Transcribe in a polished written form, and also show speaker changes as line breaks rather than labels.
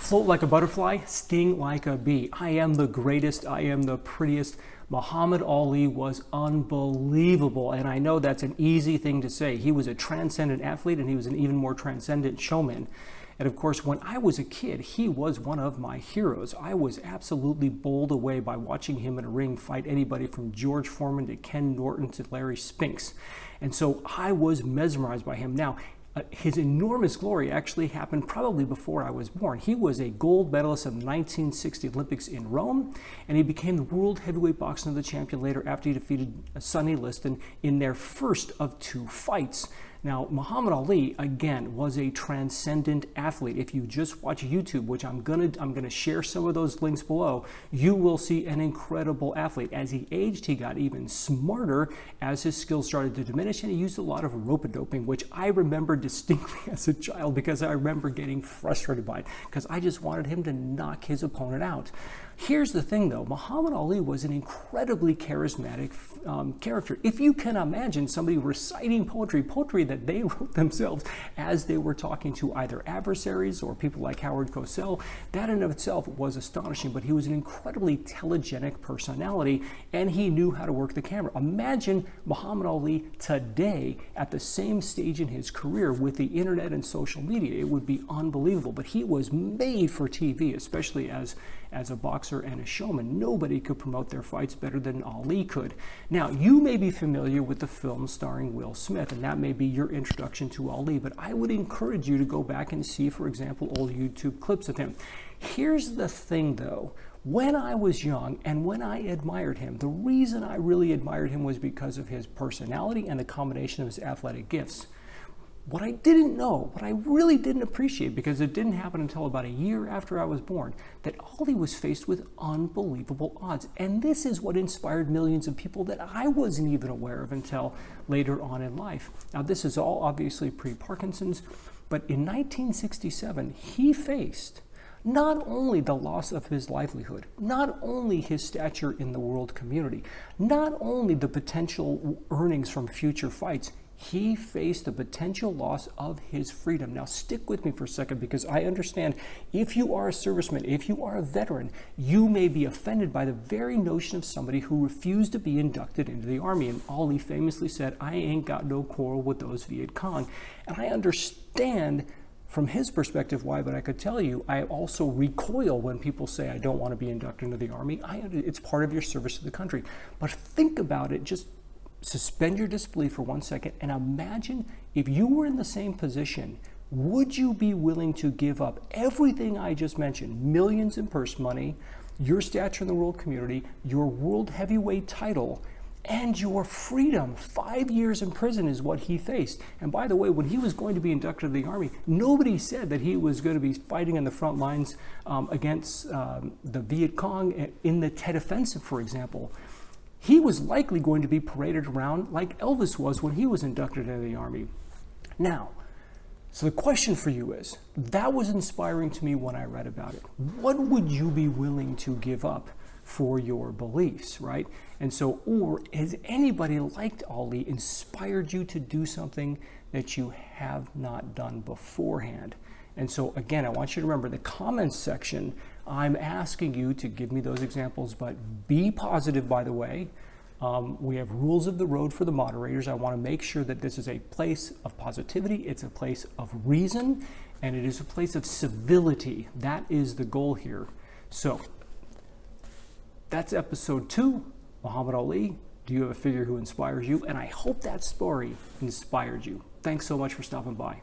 Float like a butterfly, sting like a bee. I am the greatest, I am the prettiest. Muhammad Ali was unbelievable, and I know that's an easy thing to say. He was a transcendent athlete, and he was an even more transcendent showman. And of course, when I was a kid, he was one of my heroes. I was absolutely bowled away by watching him in a ring fight anybody from George Foreman to Ken Norton to Larry Spinks. And so I was mesmerized by him. Now, his enormous glory actually happened probably before I was born. He was a gold medalist in the 1960 Olympics in Rome, and he became the world heavyweight boxing of the champion later after he defeated Sonny Liston in their first of 2 fights. Now, Muhammad Ali, again, was a transcendent athlete. If you just watch YouTube, which I'm gonna share some of those links below, you will see an incredible athlete. As he aged, he got even smarter as his skills started to diminish, and he used a lot of rope-a-doping, which I remember distinctly as a child because I remember getting frustrated by it because I just wanted him to knock his opponent out. Here's the thing, though. Muhammad Ali was an incredibly charismatic character. If you can imagine somebody reciting poetry that they wrote themselves as they were talking to either adversaries or people like Howard Cosell, that in of itself was astonishing. But he was an incredibly telegenic personality, and he knew how to work the camera. Imagine Muhammad Ali today at the same stage in his career with the internet and social media. It would be unbelievable. But he was made for TV, especially as a boxer and a showman. Nobody could promote their fights better than Ali could. Now, you may be familiar with the film starring Will Smith, and that may be your introduction to Ali, but I would encourage you to go back and see, for example, old YouTube clips of him. Here's the thing, though. When I was young and when I admired him, the reason I really admired him was because of his personality and the combination of his athletic gifts. What I didn't know, what I really didn't appreciate, because it didn't happen until about a year after I was born, that Ali was faced with unbelievable odds. And this is what inspired millions of people that I wasn't even aware of until later on in life. Now, this is all obviously pre-Parkinson's, but in 1967, he faced not only the loss of his livelihood, not only his stature in the world community, not only the potential earnings from future fights, he faced the potential loss of his freedom. Now, stick with me for a second, because I understand if you are a serviceman, if you are a veteran, you may be offended by the very notion of somebody who refused to be inducted into the Army. And Ali famously said, "I ain't got no quarrel with those Viet Cong." And I understand from his perspective why, but I could tell you, I also recoil when people say, "I don't want to be inducted into the Army." It's part of your service to the country. But think about it, just suspend your disbelief for 1 second and imagine if you were in the same position, would you be willing to give up everything I just mentioned, millions in purse money, your stature in the world community, your world heavyweight title, and your freedom? 5 years in prison is what he faced. And by the way, when he was going to be inducted into the Army, nobody said that he was going to be fighting in the front lines against the Viet Cong in the Tet Offensive, for example. He was likely going to be paraded around like Elvis was when he was inducted into the Army. Now, so the question for you is, that was inspiring to me when I read about it. What would you be willing to give up for your beliefs, right? And so, or has anybody like Ali inspired you to do something that you have not done beforehand? And so again, I want you to remember the comments section. I'm asking you to give me those examples, but be positive, by the way. We have rules of the road for the moderators. I want to make sure that this is a place of positivity. It's a place of reason, and it is a place of civility. That is the goal here. So that's episode 2, Muhammad Ali. Do you have a figure who inspires you? And I hope that story inspired you. Thanks so much for stopping by.